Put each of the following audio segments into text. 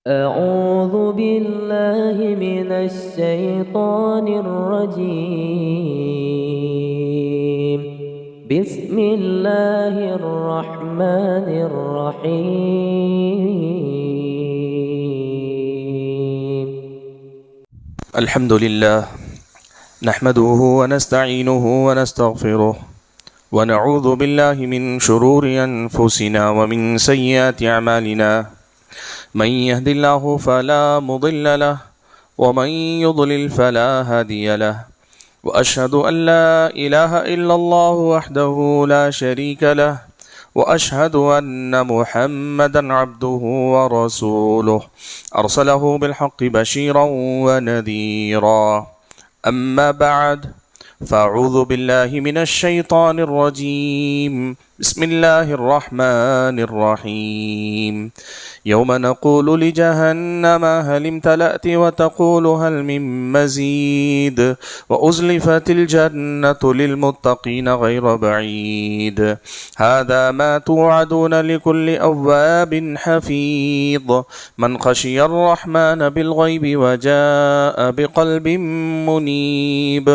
أعوذ بالله من الشيطان الرجيم. بسم الله الرحمن الرحيم. الحمد لله نحمده ونستعينه ونستغفره ونعوذ بالله من شرور أنفسنا ومن سيئات أعمالنا من يهد الله فلا مضل له ومن يضلل فلا هادي له وأشهد أن لا إله إلا الله وحده لا شريك له وأشهد أن محمدا عبده ورسوله أرسله بالحق بشيرا ونذيرا أما بعد فأعوذ بالله من الشيطان الرجيم بسم الله الرحمن الرحيم يوم نقول لجهنم هل امتلأت وتقول هل من مزيد وأزلفت الجنة للمتقين غير بعيد هذا ما توعدون لكل أواب حفيظ من خشي الرحمن بالغيب وجاء بقلب منيب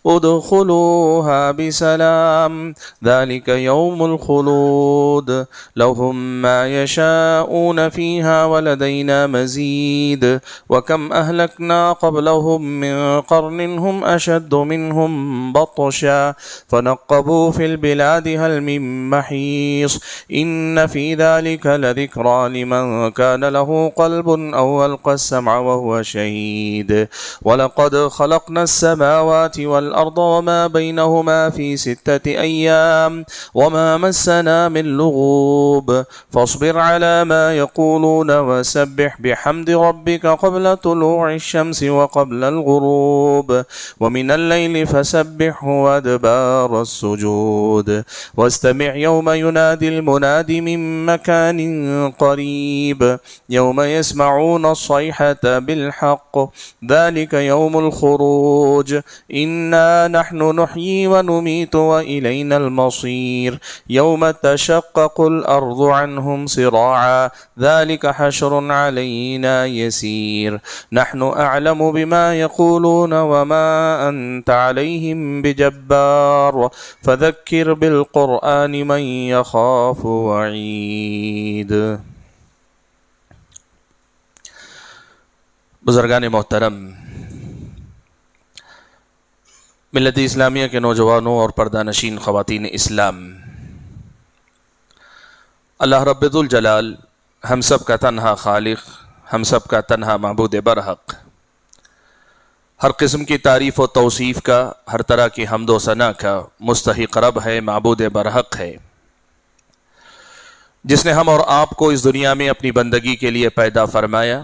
ادخلوها بسلام ذلك يوم الخلود لهم ما يشاءون فيها ولدينا مزيد وكم أهلكنا قبلهم من قرن هم أشد منهم بطشا فنقبوا في البلاد هل من محيص إن في ذلك لذكرى لمن كان له قلب أو ألقى السمع وهو شهيد ولقد خلقنا السماوات والأرض وما بينهما في 6 أيام وما مسنا من لغوب فاصبر على ما يقولون وسبح بحمد ربك قبل طلوع الشمس وقبل الغروب ومن الليل فسبحه وأدبار السجود واستمع يوم ينادي المناد من مكان قريب يوم يسمعون الصيحة بالحق ذلك يوم الخروج إنا نحن نحيي ونميت وإلينا المصير يوم تشقق الأرض عنهم صراعا ذلك حشر علينا يسير نحن أعلم بما يقولون وما أنت عليهم بجبار فذكر بالقرآن من يخاف وعيد. بزرگان محترم، ملت اسلامیہ کے نوجوانوں اور پردہ نشین خواتین اسلام، اللہ رب ذوالجلال ہم سب کا تنہا خالق، ہم سب کا تنہا معبود برحق، ہر قسم کی تعریف و توصیف کا، ہر طرح کی حمد و ثنا کا مستحق رب ہے، معبود برحق ہے، جس نے ہم اور آپ کو اس دنیا میں اپنی بندگی کے لیے پیدا فرمایا،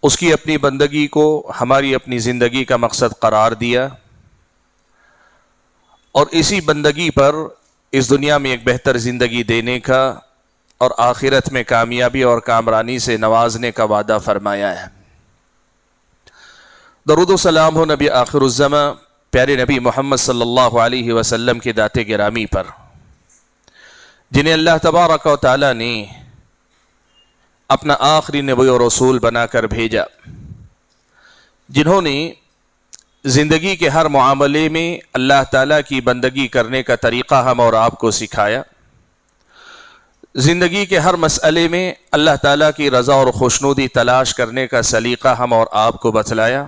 اس کی اپنی بندگی کو ہماری اپنی زندگی کا مقصد قرار دیا، اور اسی بندگی پر اس دنیا میں ایک بہتر زندگی دینے کا اور آخرت میں کامیابی اور کامرانی سے نوازنے کا وعدہ فرمایا ہے۔ درود و سلام ہو نبی آخر الزماں پیارے نبی محمد صلی اللہ علیہ وسلم کے ذات گرامی پر، جنہیں اللہ تبارک و تعالی نے اپنا آخری نبی و رسول بنا کر بھیجا، جنہوں نے زندگی کے ہر معاملے میں اللہ تعالیٰ کی بندگی کرنے کا طریقہ ہم اور آپ کو سکھایا، زندگی کے ہر مسئلے میں اللہ تعالیٰ کی رضا اور خوشنودی تلاش کرنے کا سلیقہ ہم اور آپ کو بتلایا،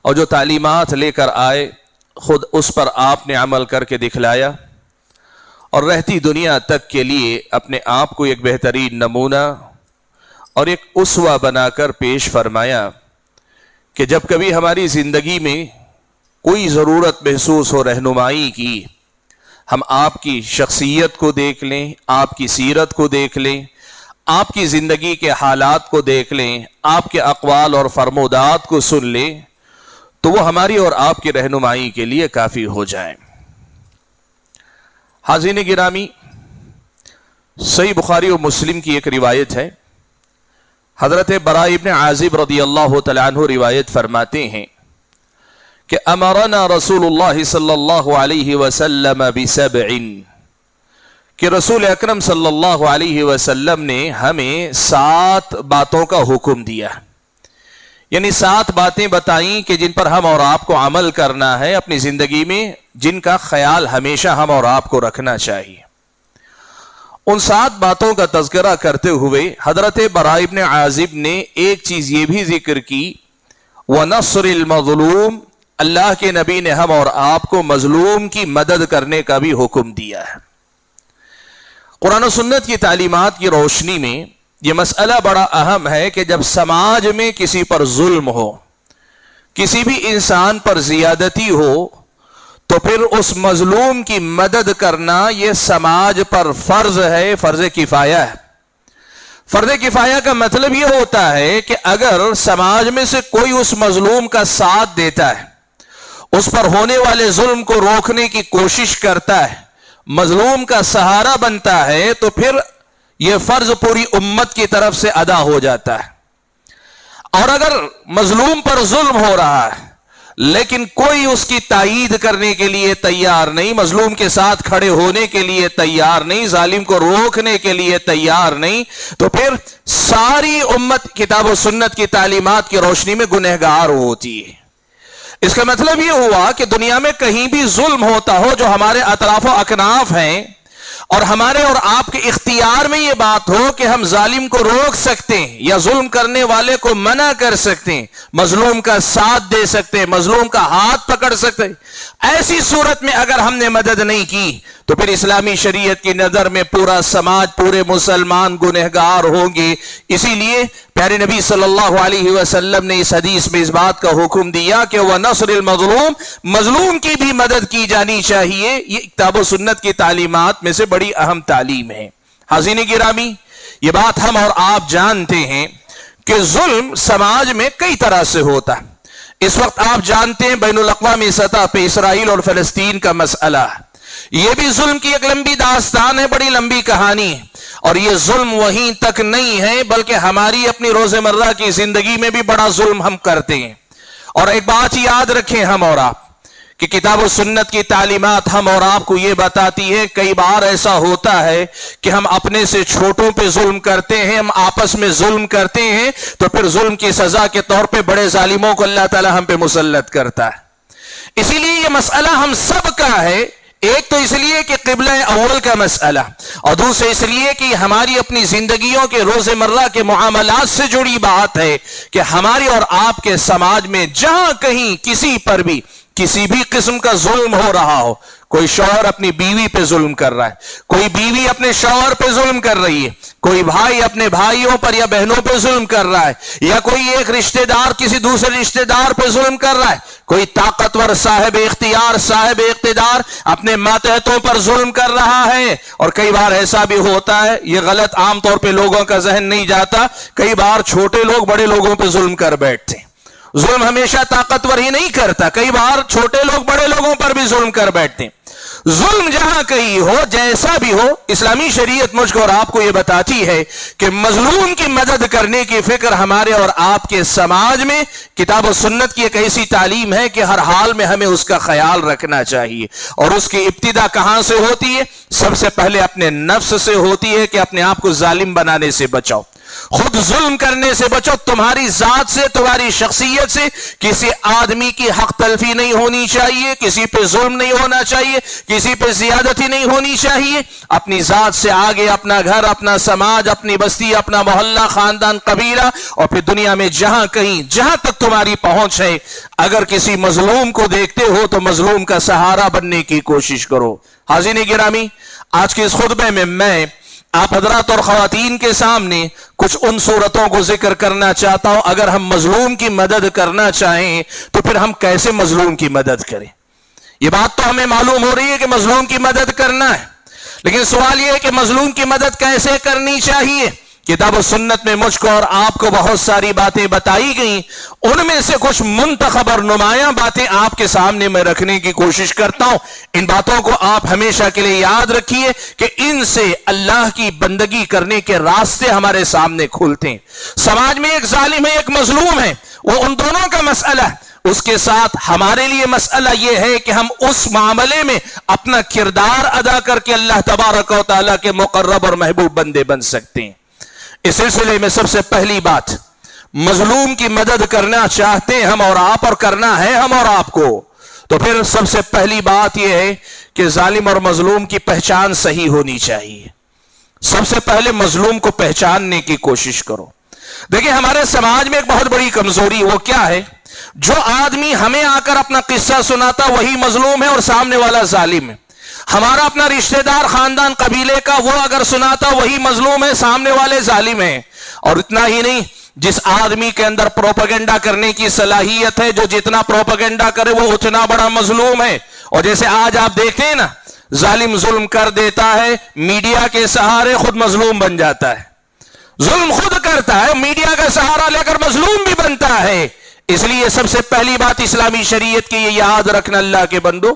اور جو تعلیمات لے کر آئے خود اس پر آپ نے عمل کر کے دکھلایا، اور رہتی دنیا تک کے لیے اپنے آپ کو ایک بہترین نمونہ اور ایک اسوہ بنا کر پیش فرمایا کہ جب کبھی ہماری زندگی میں کوئی ضرورت محسوس ہو رہنمائی کی، ہم آپ کی شخصیت کو دیکھ لیں، آپ کی سیرت کو دیکھ لیں، آپ کی زندگی کے حالات کو دیکھ لیں، آپ کے اقوال اور فرمودات کو سن لیں، تو وہ ہماری اور آپ کی رہنمائی کے لیے کافی ہو جائیں۔ حاضرین گرامی، صحیح بخاری و مسلم کی ایک روایت ہے، حضرت براء ابن عازب رضی اللہ تعالیٰ عنہ روایت فرماتے ہیں کہ امرنا رسول اللہ صلی اللہ علیہ وسلم بسبع، کہ رسول اکرم صلی اللہ علیہ وسلم نے ہمیں 7 باتوں کا حکم دیا، یعنی 7 باتیں بتائیں کہ جن پر ہم اور آپ کو عمل کرنا ہے اپنی زندگی میں، جن کا خیال ہمیشہ ہم اور آپ کو رکھنا چاہیے۔ ان 7 باتوں کا تذکرہ کرتے ہوئے حضرت براء بن عازب نے ایک چیز یہ بھی ذکر کی، وَنَصْرِ الْمَظْلُومِ، اللہ کے نبی نے ہم اور آپ کو مظلوم کی مدد کرنے کا بھی حکم دیا ہے۔ قرآن و سنت کی تعلیمات کی روشنی میں یہ مسئلہ بڑا اہم ہے کہ جب سماج میں کسی پر ظلم ہو، کسی بھی انسان پر زیادتی ہو، تو پھر اس مظلوم کی مدد کرنا یہ سماج پر فرض ہے، فرض کفایہ ہے۔ فرض کفایہ کا مطلب یہ ہوتا ہے کہ اگر سماج میں سے کوئی اس مظلوم کا ساتھ دیتا ہے، اس پر ہونے والے ظلم کو روکنے کی کوشش کرتا ہے، مظلوم کا سہارا بنتا ہے، تو پھر یہ فرض پوری امت کی طرف سے ادا ہو جاتا ہے۔ اور اگر مظلوم پر ظلم ہو رہا ہے لیکن کوئی اس کی تائید کرنے کے لیے تیار نہیں، مظلوم کے ساتھ کھڑے ہونے کے لیے تیار نہیں، ظالم کو روکنے کے لیے تیار نہیں، تو پھر ساری امت کتاب و سنت کی تعلیمات کی روشنی میں گنہگار ہوتی ہے۔ اس کا مطلب یہ ہوا کہ دنیا میں کہیں بھی ظلم ہوتا ہو جو ہمارے اطراف و اکناف ہیں، اور ہمارے اور آپ کے اختیار میں یہ بات ہو کہ ہم ظالم کو روک سکتے ہیں یا ظلم کرنے والے کو منع کر سکتے ہیں، مظلوم کا ساتھ دے سکتے ہیں، مظلوم کا ہاتھ پکڑ سکتے ہیں، ایسی صورت میں اگر ہم نے مدد نہیں کی تو پھر اسلامی شریعت کی نظر میں پورا سماج، پورے مسلمان گنہگار ہوں گے۔ اسی لیے پیارے نبی صلی اللہ علیہ وسلم نے اس حدیث میں اس بات کا حکم دیا کہ وَنَصْرِ الْمَظْلُومِ، مظلوم کی بھی مدد کی جانی چاہیے۔ یہ کتاب و سنت کی تعلیمات میں سے بڑی اہم تعلیم ہے۔ حاضرین گرامی، یہ بات ہم اور آپ جانتے ہیں کہ ظلم سماج میں کئی طرح سے ہوتا ہے۔ اس وقت آپ جانتے ہیں بین الاقوامی سطح پہ اسرائیل اور فلسطین کا مسئلہ ہے، یہ بھی ظلم کی ایک لمبی داستان ہے، بڑی لمبی کہانی ہے۔ اور یہ ظلم وہیں تک نہیں ہے بلکہ ہماری اپنی روزمرہ کی زندگی میں بھی بڑا ظلم ہم کرتے ہیں۔ اور ایک بات یاد رکھیں ہم اور آپ کہ کتاب و سنت کی تعلیمات ہم اور آپ کو یہ بتاتی ہے، کئی بار ایسا ہوتا ہے کہ ہم اپنے سے چھوٹوں پہ ظلم کرتے ہیں، ہم آپس میں ظلم کرتے ہیں، تو پھر ظلم کی سزا کے طور پہ بڑے ظالموں کو اللہ تعالی ہم پہ مسلط کرتا ہے۔ اسی لیے یہ مسئلہ ہم سب کا ہے، ایک تو اس لیے کہ قبلہ اول کا مسئلہ، اور دوسرے اس لیے کہ ہماری اپنی زندگیوں کے روزمرہ کے معاملات سے جڑی بات ہے کہ ہماری اور آپ کے سماج میں جہاں کہیں کسی پر بھی کسی بھی قسم کا ظلم ہو رہا ہو، کوئی شوہر اپنی بیوی پہ ظلم کر رہا ہے، کوئی بیوی اپنے شوہر پہ ظلم کر رہی ہے، کوئی بھائی اپنے بھائیوں پر یا بہنوں پہ ظلم کر رہا ہے، یا کوئی ایک رشتہ دار کسی دوسرے رشتہ دار پہ ظلم کر رہا ہے، کوئی طاقتور صاحب اختیار صاحب اقتدار اپنے ماتحتوں پر ظلم کر رہا ہے۔ اور کئی بار ایسا بھی ہوتا ہے، یہ غلط عام طور پہ لوگوں کا ذہن نہیں جاتا، کئی بار چھوٹے لوگ بڑے لوگوں پہ ظلم کر بیٹھتے ہیں۔ ظلم ہمیشہ طاقتور ہی نہیں کرتا، کئی بار چھوٹے لوگ بڑے لوگوں پر بھی ظلم کر بیٹھتے ہیں۔ ظلم جہاں کہیں ہو، جیسا بھی ہو، اسلامی شریعت مجھ کو اور آپ کو یہ بتاتی ہے کہ مظلوم کی مدد کرنے کی فکر ہمارے اور آپ کے سماج میں کتاب و سنت کی ایک ایسی تعلیم ہے کہ ہر حال میں ہمیں اس کا خیال رکھنا چاہیے۔ اور اس کی ابتدا کہاں سے ہوتی ہے؟ سب سے پہلے اپنے نفس سے ہوتی ہے کہ اپنے آپ کو ظالم بنانے سے بچاؤ، خود ظلم کرنے سے بچو۔ تمہاری ذات سے، تمہاری شخصیت سے کسی آدمی کی حق تلفی نہیں ہونی چاہیے، کسی پہ ظلم نہیں ہونا چاہیے، کسی پہ زیادتی نہیں ہونی چاہیے۔ اپنی ذات سے آگے اپنا گھر، اپنا سماج، اپنی بستی، اپنا محلہ، خاندان، قبیلہ، اور پھر دنیا میں جہاں کہیں جہاں تک تمہاری پہنچ ہے، اگر کسی مظلوم کو دیکھتے ہو تو مظلوم کا سہارا بننے کی کوشش کرو۔ حاضرین گرامی، آج کے اس خطبے میں آپ حضرات اور خواتین کے سامنے کچھ ان صورتوں کو ذکر کرنا چاہتا ہوں۔ اگر ہم مظلوم کی مدد کرنا چاہیں تو پھر ہم کیسے مظلوم کی مدد کریں؟ یہ بات تو ہمیں معلوم ہو رہی ہے کہ مظلوم کی مدد کرنا ہے، لیکن سوال یہ ہے کہ مظلوم کی مدد کیسے کرنی چاہیے؟ کتاب و سنت میں مجھ کو اور آپ کو بہت ساری باتیں بتائی گئیں، ان میں سے کچھ منتخب اور نمایاں باتیں آپ کے سامنے میں رکھنے کی کوشش کرتا ہوں۔ ان باتوں کو آپ ہمیشہ کے لیے یاد رکھیے کہ ان سے اللہ کی بندگی کرنے کے راستے ہمارے سامنے کھلتے ہیں۔ سماج میں ایک ظالم ہے، ایک مظلوم ہے، وہ ان دونوں کا مسئلہ ہے۔ اس کے ساتھ ہمارے لیے مسئلہ یہ ہے کہ ہم اس معاملے میں اپنا کردار ادا کر کے اللہ تبارک و تعالیٰ کے مقرب اور محبوب بندے بن سکتے ہیں۔ اس سلسلے میں سب سے پہلی بات، مظلوم کی مدد کرنا چاہتے ہیں ہم اور آپ، اور کرنا ہے ہم اور آپ کو، تو پھر سب سے پہلی بات یہ ہے کہ ظالم اور مظلوم کی پہچان صحیح ہونی چاہیے۔ سب سے پہلے مظلوم کو پہچاننے کی کوشش کرو۔ دیکھیں ہمارے سماج میں ایک بہت بڑی کمزوری، وہ کیا ہے؟ جو آدمی ہمیں آ کر اپنا قصہ سناتا وہی مظلوم ہے اور سامنے والا ظالم ہے۔ ہمارا اپنا رشتہ دار، خاندان، قبیلے کا، وہ اگر سناتا وہی مظلوم ہے، سامنے والے ظالم ہیں۔ اور اتنا ہی نہیں، جس آدمی کے اندر پروپیگنڈا کرنے کی صلاحیت ہے، جو جتنا پروپیگنڈا کرے وہ اتنا بڑا مظلوم ہے۔ اور جیسے آج آپ دیکھتے ہیں نا، ظالم ظلم کر دیتا ہے، میڈیا کے سہارے خود مظلوم بن جاتا ہے، ظلم خود کرتا ہے، میڈیا کا سہارا لے کر مظلوم بھی بنتا ہے۔ اس لیے سب سے پہلی بات اسلامی شریعت کی یہ یاد رکھنا اللہ کے بندو،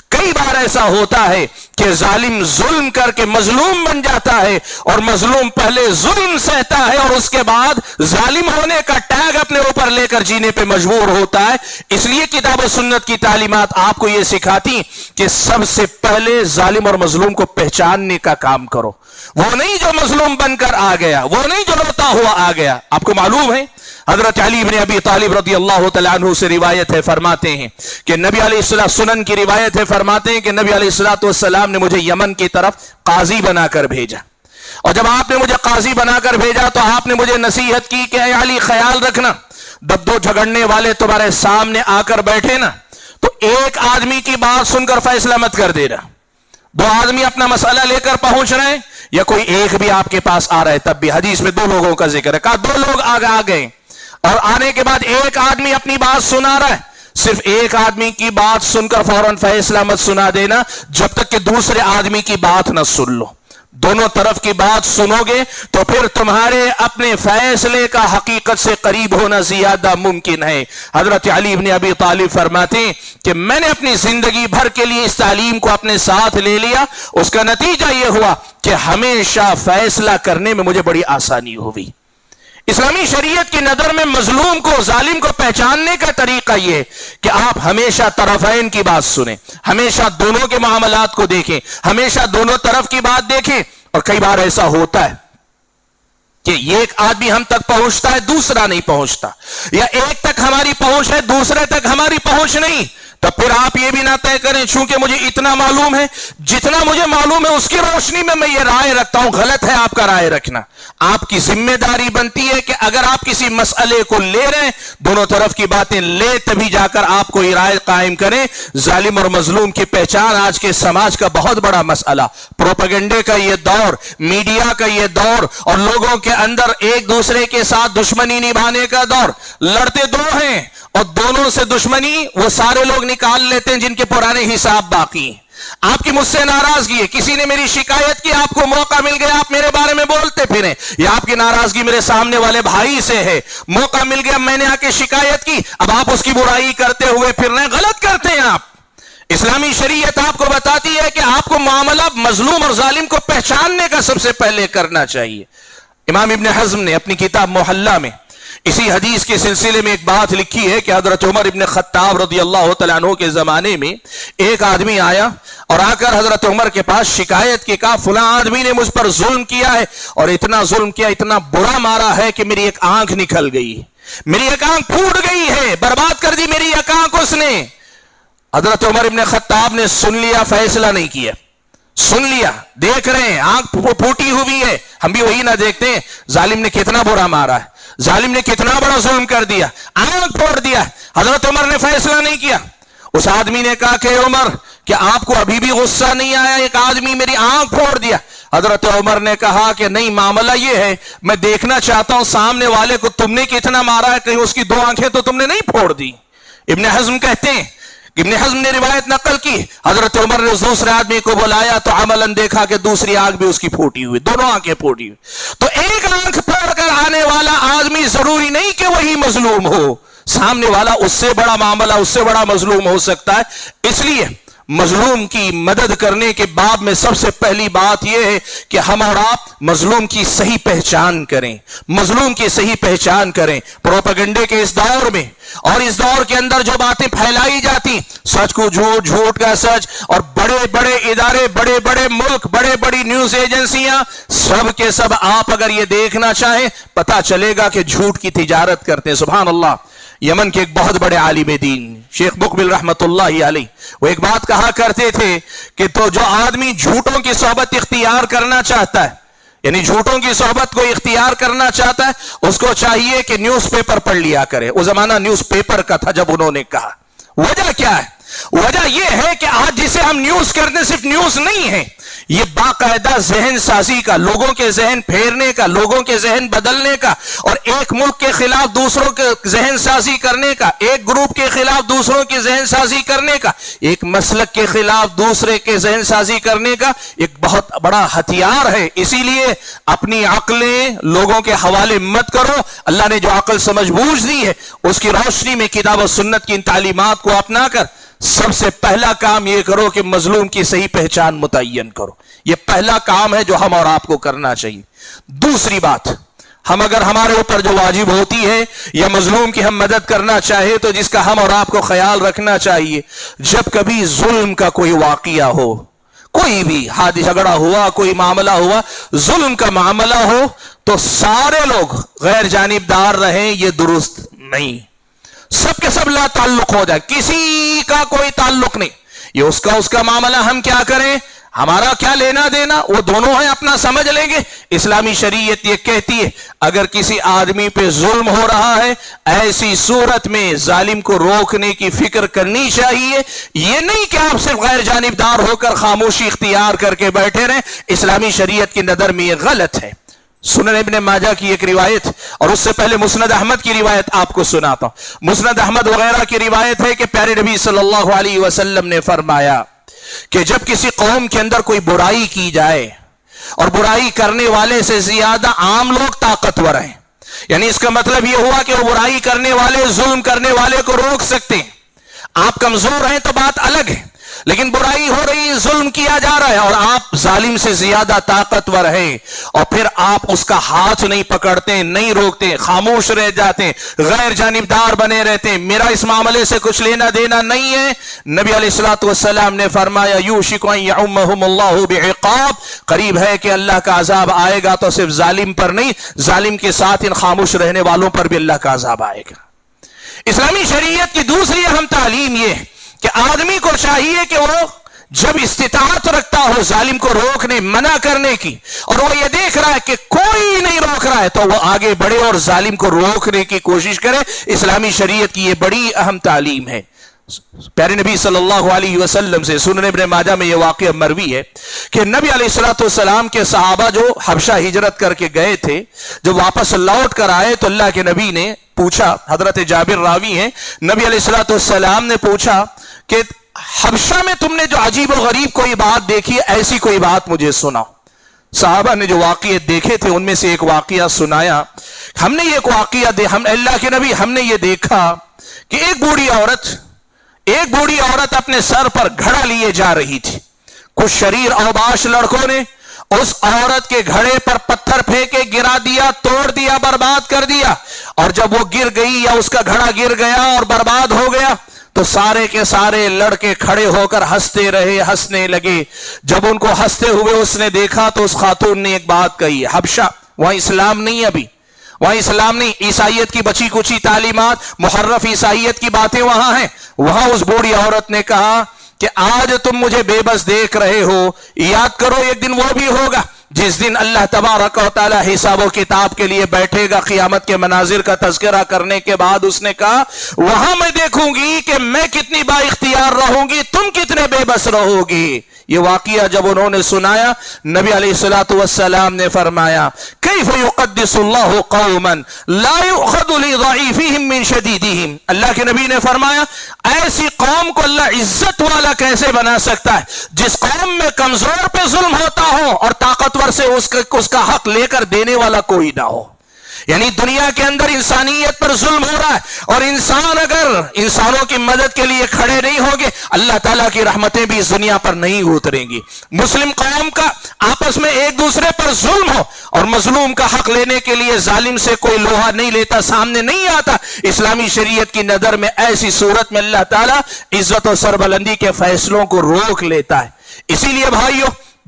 کئی بار ایسا ہوتا ہے کہ ظالم ظلم کر کے مظلوم بن جاتا ہے، اور مظلوم پہلے ظلم سہتا ہے اور اس کے بعد ظالم ہونے کا ٹیگ اپنے اوپر لے کر جینے پہ مجبور ہوتا ہے۔ اس لیے کتاب و سنت کی تعلیمات آپ کو یہ سکھاتی کہ سب سے پہلے ظالم اور مظلوم کو پہچاننے کا کام کرو۔ وہ نہیں جو مظلوم بن کر آ گیا، وہ نہیں جو روتا ہوا آ گیا۔ آپ کو معلوم ہے حضرت علی بن ابی طالب رضی اللہ تعالیٰ عنہ سے روایت ہے، فرماتے ہیں کہ نبی علیہ السلام، سنن کی روایت ہے، فرماتے ہیں کہ نبی علیہ السلام نے مجھے یمن کی طرف قاضی بنا کر بھیجا، اور جب آپ نے مجھے قاضی بنا کر بھیجا تو آپ نے مجھے نصیحت کی کہ اے علی خیال رکھنا، جب دو جھگڑنے والے تمہارے سامنے آ کر بیٹھے نا تو ایک آدمی کی بات سن کر فیصلہ مت کر دینا۔ دو آدمی اپنا مسئلہ لے کر پہنچ رہے ہیں، یا کوئی ایک بھی آپ کے پاس آ رہا ہے، تب بھی حدیث میں دو لوگوں کا ذکر ہے، کہا دو لوگ آ گئے، اور آنے کے بعد ایک آدمی اپنی بات سنا رہا ہے، صرف ایک آدمی کی بات سن کر فوراً فیصلہ مت سنا دینا جب تک کہ دوسرے آدمی کی بات نہ سن لو۔ دونوں طرف کی بات سنو گے تو پھر تمہارے اپنے فیصلے کا حقیقت سے قریب ہونا زیادہ ممکن ہے۔ حضرت علی بن ابی طالب فرماتے ہیں کہ میں نے اپنی زندگی بھر کے لیے اس تعلیم کو اپنے ساتھ لے لیا، اس کا نتیجہ یہ ہوا کہ ہمیشہ فیصلہ کرنے میں مجھے بڑی آسانی ہوئی۔ اسلامی شریعت کی نظر میں مظلوم کو، ظالم کو پہچاننے کا طریقہ یہ کہ آپ ہمیشہ طرفین کی بات سنیں، ہمیشہ دونوں کے معاملات کو دیکھیں، ہمیشہ دونوں طرف کی بات دیکھیں۔ اور کئی بار ایسا ہوتا ہے کہ ایک آدمی ہم تک پہنچتا ہے، دوسرا نہیں پہنچتا، یا ایک تک ہماری پہنچ ہے، دوسرے تک ہماری پہنچ نہیں، تو پھر آپ یہ بھی نہ طے کریں چونکہ مجھے اتنا معلوم ہے، جتنا مجھے معلوم ہے اس کی روشنی میں یہ رائے رکھتا ہوں۔ غلط ہے آپ کا رائے رکھنا۔ آپ کی ذمہ داری بنتی ہے کہ اگر آپ کسی مسئلے کو لے رہے ہیں، دونوں طرف کی باتیں لے تبھی جا کر آپ کو یہ رائے قائم کریں۔ ظالم اور مظلوم کی پہچان آج کے سماج کا بہت بڑا مسئلہ، پروپیگنڈے کا یہ دور، میڈیا کا یہ دور، اور لوگوں کے اندر ایک دوسرے کے ساتھ دشمنی نبھانے کا دور۔ لڑتے دو ہیں اور دونوں سے دشمنی وہ سارے لوگ نکال لیتے ہیں جن کے پرانے حساب باقی ہیں۔ آپ کی مجھ سے ناراضگی ہے، کسی نے میری شکایت کی، آپ کو موقع مل گیا آپ میرے بارے میں بولتے پھریں، یا آپ کی ناراضگی میرے سامنے والے بھائی سے ہے، موقع مل گیا میں نے آ کے شکایت کی، اب آپ اس کی برائی کرتے ہوئے پھر رہے ہیں، غلط کرتے ہیں آپ۔ اسلامی شریعت آپ کو بتاتی ہے کہ آپ کو معاملہ مظلوم اور ظالم کو پہچاننے کا سب سے پہلے کرنا چاہیے۔ امام ابن حزم نے اپنی کتاب محلہ میں اسی حدیث کے سلسلے میں ایک بات لکھی ہے کہ حضرت عمر ابن خطاب رضی اللہ تعالیٰ عنہ کے زمانے میں ایک آدمی آیا اور آ کر حضرت عمر کے پاس شکایت کی، کہا فلاں آدمی نے مجھ پر ظلم کیا ہے، اور اتنا ظلم کیا، اتنا برا مارا ہے کہ میری ایک آنکھ نکل گئی، میری ایک آنکھ پھوٹ گئی ہے، برباد کر دی میری ایک آنکھ اس نے۔ حضرت عمر ابن خطاب نے سن لیا، فیصلہ نہیں کیا، سن لیا، دیکھ رہے ہیں آنکھ پھوٹی ہوئی ہے، ہم بھی وہی نہ دیکھتے ہیں ظالم نے کتنا برا مارا ہے، ظالم نے کتنا بڑا ظلم کر دیا، آنکھ پھوڑ دیا۔ حضرت عمر نے فیصلہ نہیں کیا۔ اس آدمی نے کہا کہ عمر کیا آپ کو ابھی بھی غصہ نہیں آیا، ایک آدمی میری آنکھ پھوڑ دیا۔ حضرت عمر نے کہا کہ نہیں، معاملہ یہ ہے میں دیکھنا چاہتا ہوں سامنے والے کو تم نے کتنا مارا ہے، کہیں اس کی دو آنکھیں تو تم نے نہیں پھوڑ دی۔ ابن حزم کہتے ہیں، ابن حزم نے روایت نقل کی، حضرت عمر نے دوسرے آدمی کو بلایا تو عملاً دیکھا کہ دوسری آنکھ بھی اس کی پھوٹی ہوئی، دونوں آنکھیں پھوٹی ہوئی۔ تو ایک آنکھ پھوڑ کر آنے والا آدمی ضروری نہیں کہ وہی مظلوم ہو، سامنے والا اس سے بڑا معاملہ، اس سے بڑا مظلوم ہو سکتا ہے۔ اس لیے مظلوم کی مدد کرنے کے باب میں سب سے پہلی بات یہ ہے کہ ہم اور آپ مظلوم کی صحیح پہچان کریں، مظلوم کی صحیح پہچان کریں۔ پروپیگنڈے کے اس دور میں اور اس دور کے اندر جو باتیں پھیلائی جاتی، سچ کو جھوٹ، جھوٹ کا سچ، اور بڑے بڑے ادارے، بڑے بڑے ملک، بڑے بڑی نیوز ایجنسیاں، سب کے سب آپ اگر یہ دیکھنا چاہیں پتا چلے گا کہ جھوٹ کی تجارت کرتے ہیں۔ سبحان اللہ۔ یمن کے ایک بہت بڑے عالم دین شیخ مقبل رحمت اللہ علیہ، وہ ایک بات کہا کرتے تھے کہ تو جو آدمی جھوٹوں کی صحبت اختیار کرنا چاہتا ہے، یعنی جھوٹوں کی صحبت کو اختیار کرنا چاہتا ہے، اس کو چاہیے کہ نیوز پیپر پڑھ لیا کرے۔ وہ زمانہ نیوز پیپر کا تھا جب انہوں نے کہا۔ وجہ کیا ہے؟ وجہ یہ ہے کہ آج جسے ہم نیوز کرتے صرف نیوز نہیں ہے، یہ باقاعدہ ذہن سازی کا، لوگوں کے ذہن پھیرنے کا، لوگوں کے ذہن بدلنے کا، اور ایک ملک کے خلاف دوسروں کے ذہن سازی کرنے کا، ایک گروپ کے خلاف دوسروں کی ذہن سازی کرنے کا، ایک مسلک کے خلاف دوسرے کے ذہن سازی کرنے کا ایک بہت بڑا ہتھیار ہے۔ اسی لیے اپنی عقلیں لوگوں کے حوالے مت کرو۔ اللہ نے جو عقل سمجھ بوجھ دی ہے اس کی روشنی میں کتاب و سنت کی ان تعلیمات کو اپنا کر سب سے پہلا کام یہ کرو کہ مظلوم کی صحیح پہچان متعین کرو۔ یہ پہلا کام ہے جو ہم اور آپ کو کرنا چاہیے۔ دوسری بات، ہم اگر ہمارے اوپر جو واجب ہوتی ہے یا مظلوم کی ہم مدد کرنا چاہے تو جس کا ہم اور آپ کو خیال رکھنا چاہیے، جب کبھی ظلم کا کوئی واقعہ ہو، کوئی بھی حادثہ جھگڑا ہوا، کوئی معاملہ ہوا، ظلم کا معاملہ ہو، تو سارے لوگ غیر جانبدار رہیں، یہ درست نہیں۔ سب کے سب لا تعلق ہو جائے، کسی کا کوئی تعلق نہیں، یہ اس کا معاملہ، ہم کیا کریں، ہمارا کیا لینا دینا، وہ دونوں ہیں، اپنا سمجھ لیں گے۔ اسلامی شریعت یہ کہتی ہے اگر کسی آدمی پہ ظلم ہو رہا ہے، ایسی صورت میں ظالم کو روکنے کی فکر کرنی چاہیے۔ یہ نہیں کہ آپ صرف غیر جانبدار ہو کر خاموشی اختیار کر کے بیٹھے رہیں، اسلامی شریعت کی نظر میں یہ غلط ہے۔ سنن ابن ماجہ کی ایک روایت، اور اس سے پہلے مسند احمد کی روایت آپ کو سناتا ہوں۔ مسند احمد وغیرہ کی روایت ہے کہ پیارے نبی صلی اللہ علیہ وسلم نے فرمایا کہ جب کسی قوم کے اندر کوئی برائی کی جائے اور برائی کرنے والے سے زیادہ عام لوگ طاقتور ہیں، یعنی اس کا مطلب یہ ہوا کہ وہ برائی کرنے والے، ظلم کرنے والے کو روک سکتے ہیں۔ آپ کمزور ہیں تو بات الگ ہے، لیکن برائی ہو رہی، ظلم کیا جا رہا ہے اور آپ ظالم سے زیادہ طاقتور ہیں، اور پھر آپ اس کا ہاتھ نہیں پکڑتے، نہیں روکتے، خاموش رہ جاتے، غیر جانبدار بنے رہتے ہیں، میرا اس معاملے سے کچھ لینا دینا نہیں ہے۔ نبی علیہ الصلوۃ والسلام نے فرمایا یوشک ان یعمہم اللہ بعقاب، قریب ہے کہ اللہ کا عذاب آئے گا، تو صرف ظالم پر نہیں، ظالم کے ساتھ ان خاموش رہنے والوں پر بھی اللہ کا عذاب آئے گا۔ اسلامی شریعت کی دوسری اہم تعلیم یہ کہ آدمی کو چاہیے کہ وہ جب استطاعت رکھتا ہو ظالم کو روکنے، منع کرنے کی، اور وہ یہ دیکھ رہا ہے کہ کوئی نہیں روک رہا ہے، تو وہ آگے بڑھے اور ظالم کو روکنے کی کوشش کرے۔ اسلامی شریعت کی یہ بڑی اہم تعلیم ہے۔ پیارے نبی صلی اللہ علیہ وسلم سے سنن ابن ماجہ میں یہ واقعہ مروی ہے کہ نبی علیہ الصلوۃ والسلام کے صحابہ جو حبشہ ہجرت کر کے گئے تھے، جب واپس لوٹ کر آئے تو اللہ کے نبی نے پوچھا، حضرت جابر راوی ہیں، نبی علیہ الصلوۃ والسلام نے پوچھا کہ حبشہ میں تم نے جو عجیب و غریب کوئی بات دیکھی، ایسی کوئی بات مجھے سناؤ۔ صحابہ نے جو واقعے دیکھے تھے ان میں سے ایک واقعہ سنایا۔ ہم نے یہ واقعہ اللہ کے نبی، ہم نے یہ دیکھا کہ ایک بوڑھی عورت اپنے سر پر گھڑا لیے جا رہی تھی۔ کچھ شریر اوباش لڑکوں نے اس عورت کے گھڑے پر پتھر پھینکے، گرا دیا، توڑ دیا، برباد کر دیا، اور جب وہ گر گئی یا اس کا گھڑا گر گیا اور برباد ہو گیا تو سارے کے سارے لڑکے کھڑے ہو کر ہنستے رہے، ہنسنے لگے۔ جب ان کو ہنستے ہوئے اس نے دیکھا تو اس خاتون نے ایک بات کہی، حبشہ وہاں اسلام نہیں، ابھی وہاں اسلام نہیں، عیسائیت کی بچی کچی تعلیمات، محرف عیسائیت کی باتیں وہاں ہیں۔ وہاں اس بوڑھی عورت نے کہا کہ آج تم مجھے بے بس دیکھ رہے ہو، یاد کرو ایک دن وہ بھی ہوگا جس دن اللہ تبارک و تعالی حساب و کتاب کے لیے بیٹھے گا۔ قیامت کے مناظر کا تذکرہ کرنے کے بعد اس نے کہا وہاں میں دیکھوں گی کہ میں کتنی با اختیار رہوں گی، تم کتنے بے بس رہو گی۔ یہ واقعہ جب انہوں نے سنایا، نبی علیہ الصلوۃ والسلام نے فرمایا کیف یقدس اللہ قوما لا یؤخذ لضعیفہم من شدیدہم، اللہ کے نبی نے فرمایا ایسی قوم کو اللہ عزت والا کیسے بنا سکتا ہے جس قوم میں کمزور پہ ظلم ہوتا ہو اور طاقتور سے اس کا حق لے کر دینے والا کوئی نہ ہو۔ یعنی دنیا کے اندر انسانیت پر ظلم ہو رہا ہے، اور انسان اگر انسانوں کی مدد کے لیے کھڑے نہیں ہوں گے، اللہ تعالیٰ کی رحمتیں بھی اس دنیا پر نہیں اتریں گی۔ مسلم قوم کا آپس میں ایک دوسرے پر ظلم ہو اور مظلوم کا حق لینے کے لیے ظالم سے کوئی لوہا نہیں لیتا، سامنے نہیں آتا، اسلامی شریعت کی نظر میں ایسی صورت میں اللہ تعالیٰ عزت و سربلندی کے فیصلوں کو روک لیتا ہے۔ اسی لیے بھائیو،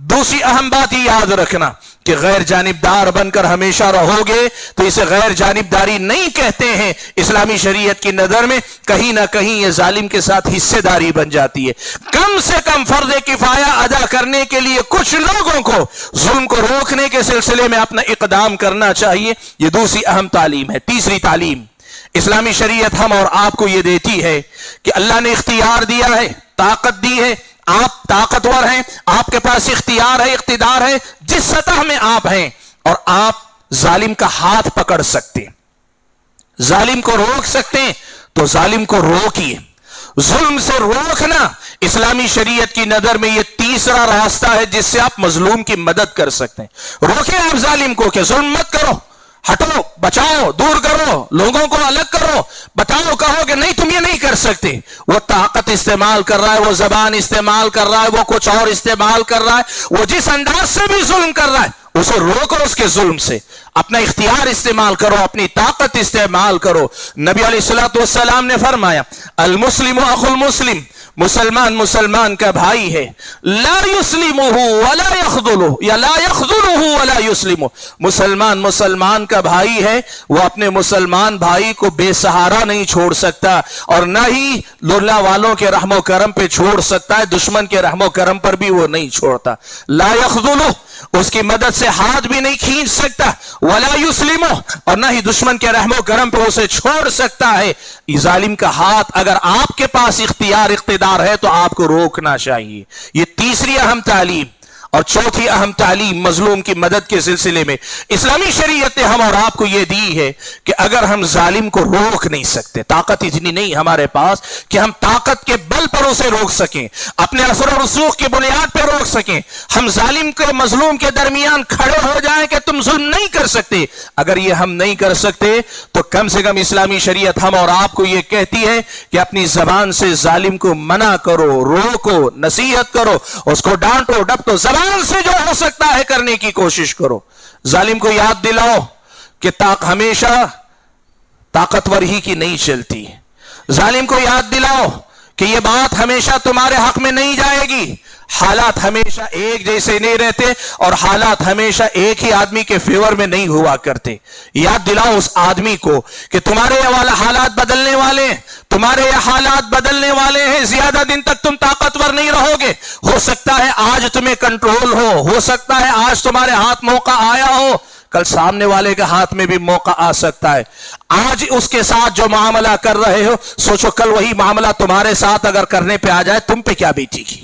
دوسری اہم بات یہ یاد رکھنا کہ غیر جانبدار بن کر ہمیشہ رہو گے تو اسے غیر جانبداری نہیں کہتے ہیں، اسلامی شریعت کی نظر میں کہیں نہ کہیں یہ ظالم کے ساتھ حصے داری بن جاتی ہے۔ کم سے کم فرض کفایہ ادا کرنے کے لیے کچھ لوگوں کو ظلم کو روکنے کے سلسلے میں اپنا اقدام کرنا چاہیے، یہ دوسری اہم تعلیم ہے۔ تیسری تعلیم اسلامی شریعت ہم اور آپ کو یہ دیتی ہے کہ اللہ نے اختیار دیا ہے، طاقت دی ہے، آپ طاقتور ہیں، آپ کے پاس اختیار ہے، اقتدار ہے، جس سطح میں آپ ہیں، اور آپ ظالم کا ہاتھ پکڑ سکتے ہیں، ظالم کو روک سکتے ہیں، تو ظالم کو روکیے۔ ظلم سے روکنا اسلامی شریعت کی نظر میں یہ تیسرا راستہ ہے جس سے آپ مظلوم کی مدد کر سکتے ہیں۔ روکیں آپ ظالم کو کہ ظلم مت کرو، ہٹو، بچاؤ، دور کرو، لوگوں کو الگ کرو، بتاؤ، کہو کہ نہیں تم یہ نہیں کر سکتے۔ وہ طاقت استعمال کر رہا ہے، وہ زبان استعمال کر رہا ہے، وہ کچھ اور استعمال کر رہا ہے، وہ جس انداز سے بھی ظلم کر رہا ہے اسے روکو، اس کے ظلم سے اپنا اختیار استعمال کرو، اپنی طاقت استعمال کرو۔ نبی علیہ الصلوۃ والسلام نے فرمایا المسلم اخو المسلم، مسلمان مسلمان کا بھائی ہے، لا یسلمہ ولا یخذلہ، یا لا یخذلہ ولا یسلمہ، مسلمان مسلمان کا بھائی ہے، وہ اپنے مسلمان بھائی کو بے سہارا نہیں چھوڑ سکتا، اور نہ ہی اللہ والوں کے رحم و کرم پہ چھوڑ سکتا ہے، دشمن کے رحم و کرم پر بھی وہ نہیں چھوڑتا۔ لا یخذلہ، اس کی مدد سے ہاتھ بھی نہیں کھینچ سکتا، ولا یسلمہ، اور نہ ہی دشمن کے رحم و کرم پہ اسے چھوڑ سکتا ہے۔ ظالم کا ہاتھ اگر آپ کے پاس اختیار اقتدار ہے تو آپ کو روکنا چاہیے۔ یہ تیسری اہم تعلیم۔ اور چوتھی اہم تعلیم مظلوم کی مدد کے سلسلے میں اسلامی شریعت نے ہم اور آپ کو یہ دی ہے کہ اگر ہم ظالم کو روک نہیں سکتے، طاقت اتنی نہیں ہمارے پاس کہ ہم طاقت کے بل پر اسے روک سکیں، اپنے اثر و رسوخ کی بنیاد پہ روک سکیں، ہم ظالم کے مظلوم کے درمیان کھڑے ہو جائیں کہ تم ظلم نہیں کر سکتے، اگر یہ ہم نہیں کر سکتے تو کم سے کم اسلامی شریعت ہم اور آپ کو یہ کہتی ہے کہ اپنی زبان سے ظالم کو منع کرو، روکو، نصیحت کرو، اس کو ڈانٹو ڈپٹو، زبان سے جو ہو سکتا ہے کرنے کی کوشش کرو۔ ظالم کو یاد دلاؤ کہ ہمیشہ طاقتور ہی کی نہیں چلتی، ظالم کو یاد دلاؤ کہ یہ بات ہمیشہ تمہارے حق میں نہیں جائے گی، حالات ہمیشہ ایک جیسے نہیں رہتے، اور حالات ہمیشہ ایک ہی آدمی کے فیور میں نہیں ہوا کرتے۔ یاد دلاؤ اس آدمی کو کہ تمہارے یہ والا حالات بدلنے والے ہیں، تمہارے یہ حالات بدلنے والے ہیں، زیادہ دن تک تم طاقتور نہیں رہو گے، ہو سکتا ہے آج تمہیں کنٹرول ہو سکتا ہے آج تمہارے ہاتھ موقع آیا ہو، کل سامنے والے کے ہاتھ میں بھی موقع آ سکتا ہے۔ آج اس کے ساتھ جو معاملہ کر رہے ہو، سوچو کل وہی معاملہ تمہارے ساتھ اگر کرنے پہ آ جائے تم پہ کیا بیٹے گی۔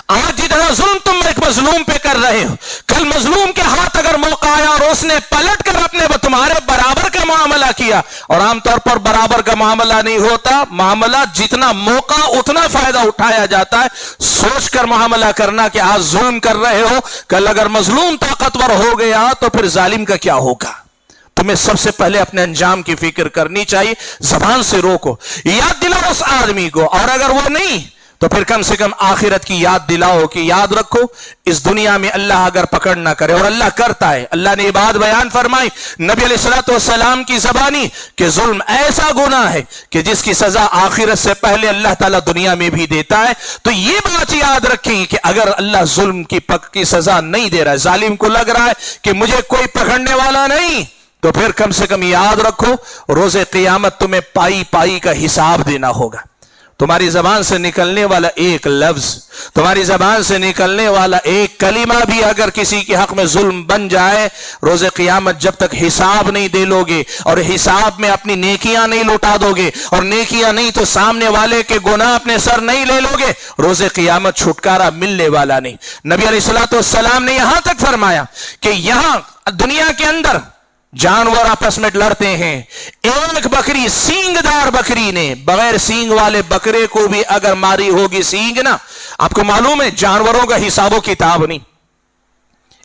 آج جتنا ظلم تم ایک مظلوم پہ کر رہے ہو، کل مظلوم کے ہاتھ اگر موقع آیا اور اس نے پلٹ کر اپنے تمہارے برابر کا معاملہ کیا، اور عام طور پر برابر کا معاملہ نہیں ہوتا، معاملہ جتنا موقع اتنا فائدہ اٹھایا جاتا ہے، سوچ کر معاملہ کرنا کہ آج ظلم کر رہے ہو، کل اگر مظلوم طاقتور ہو گیا تو پھر ظالم کا کیا ہوگا۔ تمہیں سب سے پہلے اپنے انجام کی فکر کرنی چاہیے، زبان سے روکو، یاد دلاؤ اس آدمی کو، اور اگر وہ نہیں تو پھر کم سے کم آخرت کی یاد دلاؤ کہ یاد رکھو اس دنیا میں اللہ اگر پکڑ نہ کرے، اور اللہ کرتا ہے، اللہ نے یہ بات بیان فرمائی نبی علیہ الصلوۃ والسلام کی زبانی کہ ظلم ایسا گناہ ہے کہ جس کی سزا آخرت سے پہلے اللہ تعالیٰ دنیا میں بھی دیتا ہے۔ تو یہ بات یاد رکھیں کہ اگر اللہ ظلم کی سزا نہیں دے رہا ہے، ظالم کو لگ رہا ہے کہ مجھے کوئی پکڑنے والا نہیں، تو پھر کم سے کم یاد رکھو روز قیامت تمہیں پائی پائی کا حساب دینا ہوگا۔ تمہاری زبان سے نکلنے والا ایک لفظ، تمہاری زبان سے نکلنے والا ایک کلمہ بھی اگر کسی کے حق میں ظلم بن جائے، روز قیامت جب تک حساب نہیں دے لو گے اور حساب میں اپنی نیکیاں نہیں لوٹا دو گے، اور نیکیاں نہیں تو سامنے والے کے گناہ اپنے سر نہیں لے لو گے، روز قیامت چھٹکارا ملنے والا نہیں۔ نبی علیہ الصلوۃ والسلام نے یہاں تک فرمایا کہ یہاں دنیا کے اندر جانور آپس میں لڑتے ہیں، ایک بکری سینگ دار بکری نے بغیر سینگ والے بکرے کو بھی اگر ماری ہوگی سینگ نا، آپ کو معلوم ہے جانوروں کا حساب و کتاب نہیں،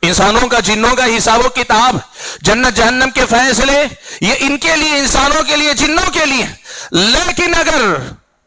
انسانوں کا جنوں کا حساب و کتاب، جنت جہنم کے فیصلے، یہ ان کے لیے، انسانوں کے لیے، جنوں کے لیے. لیکن اگر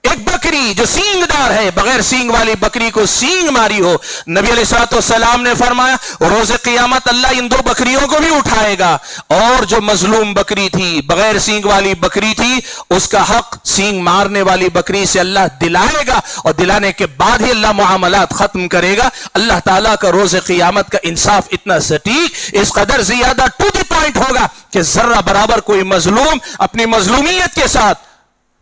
ایک بکری جو سینگ دار ہے، بغیر سینگ والی بکری کو سینگ ماری ہو، نبی علیہ الصلوۃ والسلام نے فرمایا روز قیامت اللہ ان 2 بکریوں کو بھی اٹھائے گا، اور جو مظلوم بکری تھی، بغیر سینگ والی بکری تھی، اس کا حق سینگ مارنے والی بکری سے اللہ دلائے گا، اور دلانے کے بعد ہی اللہ معاملات ختم کرے گا. اللہ تعالیٰ کا روز قیامت کا انصاف اتنا سٹیک، اس قدر زیادہ ٹو دی پوائنٹ ہوگا کہ ذرہ برابر کوئی مظلوم اپنی مظلومیت کے ساتھ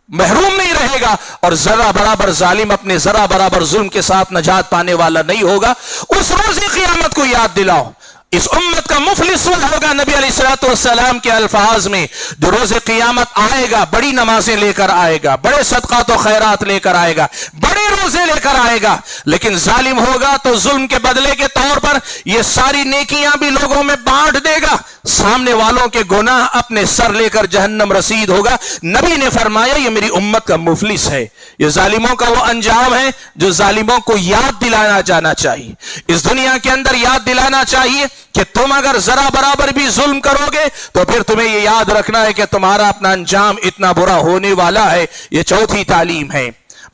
محروم نہیں رہے گا، اور ذرہ برابر ظالم اپنے ذرہ برابر ظلم کے ساتھ نجات پانے والا نہیں ہوگا. اس روز قیامت کو یاد دلاؤ. اس امت کا مفلس وہ ہوگا، نبی علیہ الصلوۃ والسلام کے الفاظ میں، جو روز قیامت آئے گا، بڑی نمازیں لے کر آئے گا، بڑے صدقات و خیرات لے کر آئے گا، بڑے روزے لے کر آئے گا، لیکن ظالم ہوگا تو ظلم کے بدلے کے طور پر یہ ساری نیکیاں بھی لوگوں میں بانٹ دے گا، سامنے والوں کے گناہ اپنے سر لے کر جہنم رسید ہوگا. نبی نے فرمایا یہ میری امت کا مفلس ہے. یہ ظالموں کا وہ انجام ہے جو ظالموں کو یاد دلانا جانا چاہیے. اس دنیا کے اندر یاد دلانا چاہیے کہ تم اگر ذرا برابر بھی ظلم کرو گے تو پھر تمہیں یہ یاد رکھنا ہے کہ تمہارا اپنا انجام اتنا برا ہونے والا ہے. یہ چوتھی تعلیم ہے.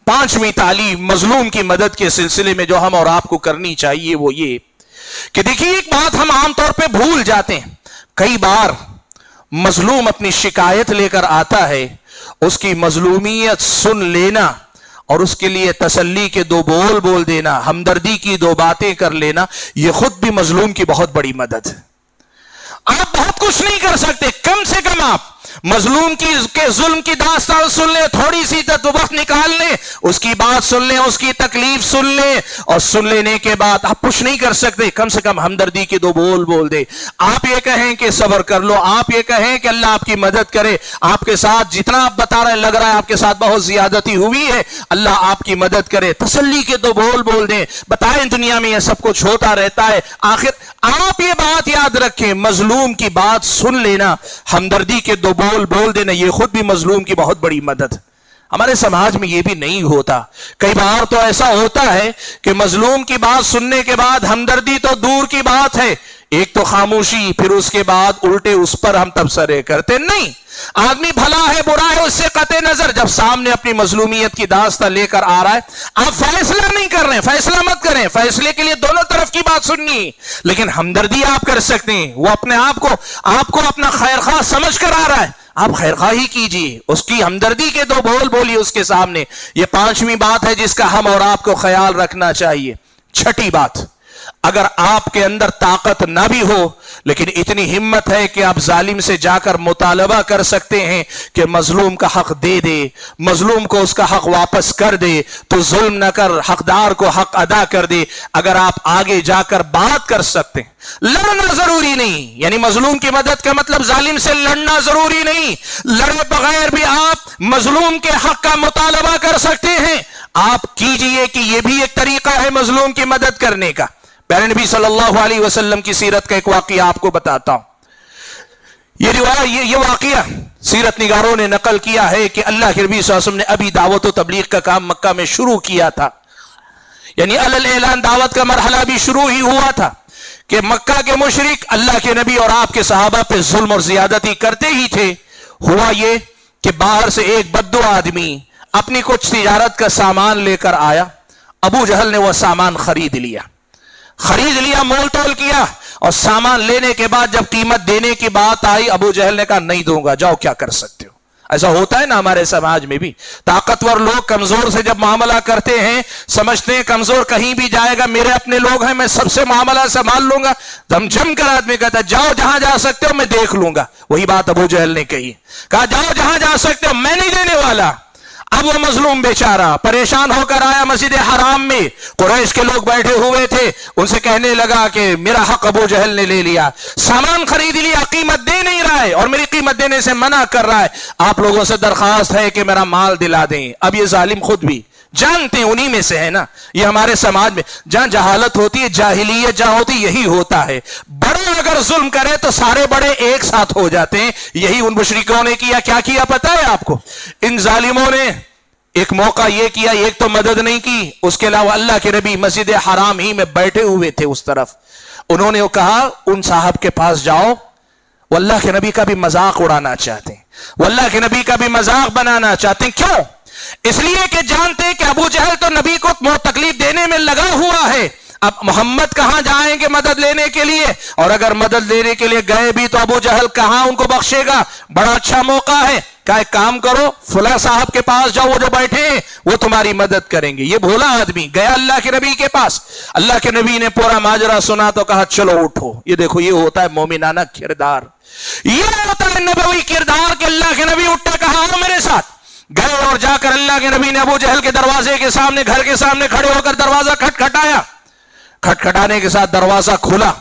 5ویں تعلیم مظلوم کی مدد کے سلسلے میں جو ہم اور آپ کو کرنی چاہیے وہ یہ کہ دیکھیے، ایک بات ہم عام طور پہ بھول جاتے ہیں. کئی بار مظلوم اپنی شکایت لے کر آتا ہے، اس کی مظلومیت سن لینا اور اس کے لیے تسلی کے 2 بول بول دینا، ہمدردی کی 2 باتیں کر لینا، یہ خود بھی مظلوم کی بہت بڑی مدد ہے. آپ بہت کچھ نہیں کر سکتے، کم سے کم آپ مظلوم کے ظلم کی داستان سن لیں، تھوڑی سی وقت نکال لیں، اس کی بات سن لیں، اس کی تکلیف سن لیں، اور سن لینے کے بعد آپ کچھ نہیں کر سکتے، کم سے کم ہمدردی کے 2 بول بول دیں. آپ یہ کہیں کہ صبر کر لو، آپ یہ کہیں کہ اللہ آپ کی مدد کرے، آپ کے ساتھ جتنا آپ بتا رہے ہیں لگ رہا ہے آپ کے ساتھ بہت زیادتی ہوئی ہے، اللہ آپ کی مدد کرے. تسلی کے 2 بول بول دیں، بتائیں دنیا میں یہ سب کچھ ہوتا رہتا ہے. آخر آپ یہ بات یاد رکھیں، مظلوم کی بات سن لینا، ہمدردی کے 2 بول بول دینا، یہ خود بھی مظلوم کی بہت بڑی مدد. ہمارے سماج میں یہ بھی نہیں ہوتا. کئی بار تو ایسا ہوتا ہے کہ مظلوم کی بات سننے کے بعد ہمدردی تو دور کی بات ہے، ایک تو خاموشی، پھر اس کے بعد الٹے اس پر ہم تبصرے کرتے. نہیں، آدمی بھلا ہے برا ہے اس سے قطع نظر، جب سامنے اپنی مظلومیت کی داستان لے کر آ رہا ہے، آپ فیصلہ نہیں کر رہے ہیں، فیصلہ مت کریں، فیصلے کے لیے دونوں طرف کی بات سننی، لیکن ہمدردی آپ کر سکتے ہیں. وہ اپنے آپ کو اپنا خیر خواہ سمجھ کر آ رہا ہے، آپ خیر خواہی کیجئے، اس کی ہمدردی کے 2 بول بولیے اس کے سامنے. یہ 5ویں بات ہے جس کا ہم اور آپ کو خیال رکھنا چاہیے. 6ٹھی بات، اگر آپ کے اندر طاقت نہ بھی ہو لیکن اتنی ہمت ہے کہ آپ ظالم سے جا کر مطالبہ کر سکتے ہیں کہ مظلوم کا حق دے دے، مظلوم کو اس کا حق واپس کر دے، تو ظلم نہ کر، حقدار کو حق ادا کر دے. اگر آپ آگے جا کر بات کر سکتے ہیں، لڑنا ضروری نہیں، یعنی مظلوم کی مدد کا مطلب ظالم سے لڑنا ضروری نہیں، لڑے بغیر بھی آپ مظلوم کے حق کا مطالبہ کر سکتے ہیں. آپ کیجئے کہ یہ بھی ایک طریقہ ہے مظلوم کی مدد کرنے کا. پیارے نبی صلی اللہ علیہ وسلم کی سیرت کا ایک واقعہ آپ کو بتاتا ہوں. یہ واقعہ سیرت نگاروں نے نقل کیا ہے کہ اللہ کے نبی صلی اللہ علیہ وسلم نے ابھی دعوت و تبلیغ کا کام مکہ میں شروع کیا تھا، یعنی اعلان دعوت کا مرحلہ بھی شروع ہی ہوا تھا کہ مکہ کے مشرک اللہ کے نبی اور آپ کے صحابہ پہ ظلم اور زیادتی کرتے ہی تھے. ہوا یہ کہ باہر سے ایک بدو آدمی اپنی کچھ تجارت کا سامان لے کر آیا. ابو جہل نے وہ سامان خرید لیا، مول تول کیا، اور سامان لینے کے بعد جب قیمت دینے کی بات آئی، ابو جہل نے کہا نہیں دوں گا، جاؤ کیا کر سکتے ہو. ایسا ہوتا ہے نا ہمارے سماج میں بھی، طاقتور لوگ کمزور سے جب معاملہ کرتے ہیں سمجھتے ہیں کمزور کہیں بھی جائے گا، میرے اپنے لوگ ہیں، میں سب سے معاملہ سنبھال لوں گا. دم جم کر آدمی کہتا ہے جاؤ جہاں جا سکتے ہو میں دیکھ لوں گا. وہی بات ابو جہل نے کہا جاؤ جہاں جا سکتے ہو میں نہیں دینے والا. اب وہ مظلوم بیچارہ پریشان ہو کر آیا مسجد حرام میں، قریش کے لوگ بیٹھے ہوئے تھے، ان سے کہنے لگا کہ میرا حق ابو جہل نے لے لیا، سامان خرید لیا، قیمت دے نہیں رہا ہے اور میری قیمت دینے سے منع کر رہا ہے، آپ لوگوں سے درخواست ہے کہ میرا مال دلا دیں. اب یہ ظالم خود بھی جانتے ہیں انہی میں سے ہے نا. یہ ہمارے سماج میں جہاں جہالت ہوتی ہے، جاہلیت جہاں ہوتی ہے، یہی ہوتا ہے. بڑے اگر ظلم کرے تو سارے بڑے ایک ساتھ ہو جاتے ہیں. یہی ان مشرکوں نے کیا کیا پتہ ہے آپ کو؟ ان ظالموں نے ایک موقع یہ کیا، ایک تو مدد نہیں کی، اس کے علاوہ اللہ کے نبی مسجد حرام ہی میں بیٹھے ہوئے تھے اس طرف، انہوں نے وہ کہا ان صاحب کے پاس جاؤ، وہ اللہ کے نبی کا بھی مذاق اڑانا چاہتے ہیں، وہ اللہ کے نبی کا بھی مذاق بنانا چاہتے ہیں. کیوں؟ اس لیے کہ جانتے ہیں کہ ابو جہل تو نبی کو بہت تکلیف دینے میں لگا ہوا ہے. اب محمد کہاں جائیں گے مدد لینے کے لیے؟ اور اگر مدد لینے کے لیے گئے بھی تو ابو جہل کہاں ان کو بخشے گا؟ بڑا اچھا موقع ہے. کہا ایک کام کرو، فلاں صاحب کے پاس جاؤ، وہ جو بیٹھے ہیں وہ تمہاری مدد کریں گے. یہ بھولا آدمی گیا اللہ کے نبی کے پاس. اللہ کے نبی نے پورا ماجرا سنا تو کہا چلو اٹھو. یہ دیکھو، یہ ہوتا ہے مومنانہ کردار، یہ ہوتا ہے نبوی کردار کہ اللہ کے نبی اٹھا، کہا آؤ میرے ساتھ. گئے اور جا کر اللہ کے نبی نے ابو جہل کے دروازے کے سامنے، گھر کے سامنے کھڑے ہو کر دروازہ کھٹکھٹایا. کھٹکھٹانے کے ساتھ دروازہ کھلا.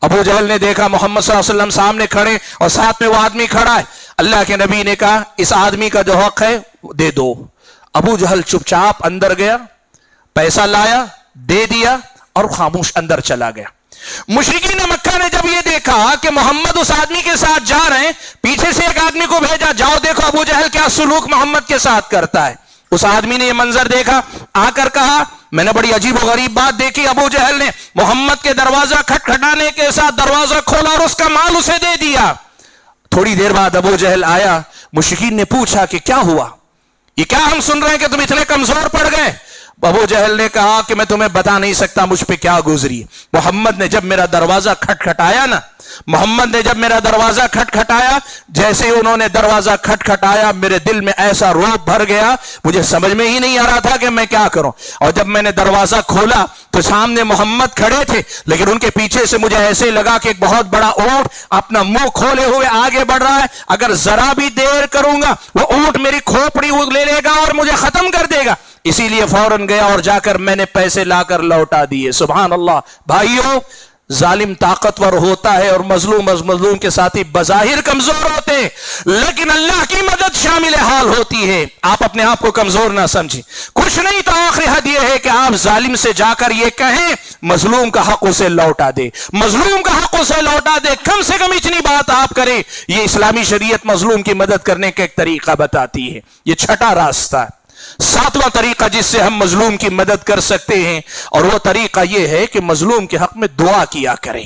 ابو جہل نے دیکھا محمد صلی اللہ علیہ وسلم سامنے کھڑے اور ساتھ میں وہ آدمی کھڑا ہے. اللہ کے نبی نے کہا اس آدمی کا جو حق ہے دے دو. ابو جہل چپ چاپ اندر گیا، پیسہ لایا، دے دیا اور خاموش اندر چلا گیا. مشرکین مکہ نے جب یہ دیکھا کہ محمد اس آدمی کے ساتھ جا رہے ہیں، پیچھے سے ایک آدمی کو بھیجا، جاؤ دیکھو ابو جہل کیا سلوک محمد کے ساتھ کرتا ہے. اس آدمی نے یہ منظر دیکھا، آ کر کہا میں نے بڑی عجیب و غریب بات دیکھی. ابو جہل نے محمد کے دروازہ کھٹکھٹانے کے ساتھ دروازہ کھولا اور اس کا مال اسے دے دیا. تھوڑی دیر بعد ابو جہل آیا. مشرکین نے پوچھا کہ کیا ہوا، یہ کیا ہم سن رہے ہیں کہ تم اتنے کمزور پڑ گئے؟ ابو جہل نے کہا کہ میں تمہیں بتا نہیں سکتا مجھ پہ کیا گزری. محمد نے جب میرا دروازہ کھٹکھٹایا نا، محمد نے جب میرا دروازہ کھٹکھٹایا، جیسے ہی انہوں نے دروازہ کھٹکھٹایا میرے دل میں ایسا رعب بھر گیا، مجھے سمجھ میں ہی نہیں آ رہا تھا کہ میں کیا کروں. اور جب میں نے دروازہ کھولا تو سامنے محمد کھڑے تھے، لیکن ان کے پیچھے سے مجھے ایسے لگا کہ ایک بہت بڑا اونٹ اپنا منہ کھولے ہوئے آگے بڑھ رہا ہے. اگر ذرا بھی دیر کروں گا وہ اونٹ میری کھوپڑی لے لے گا اور مجھے ختم کر دے گا. اسی لیے فوراً گیا اور جا کر میں نے پیسے لا کر لوٹا دیے. سبحان اللہ. بھائیوں، ظالم طاقتور ہوتا ہے اور مظلوم کے ساتھی بظاہر کمزور ہوتے ہیں، لیکن اللہ کی مدد شامل حال ہوتی ہے. آپ اپنے آپ کو کمزور نہ سمجھیں. کچھ نہیں تو آخری حد یہ ہے کہ آپ ظالم سے جا کر یہ کہیں مظلوم کا حق اسے لوٹا دے، مظلوم کا حق اسے لوٹا دے. کم سے کم اتنی بات آپ کریں. یہ اسلامی شریعت مظلوم کی مدد کرنے کا ایک طریقہ بتاتی ہے. یہ چھٹا راستہ ہے. ساتواں طریقہ جس سے ہم مظلوم کی مدد کر سکتے ہیں، اور وہ طریقہ یہ ہے کہ مظلوم کے حق میں دعا کیا کریں.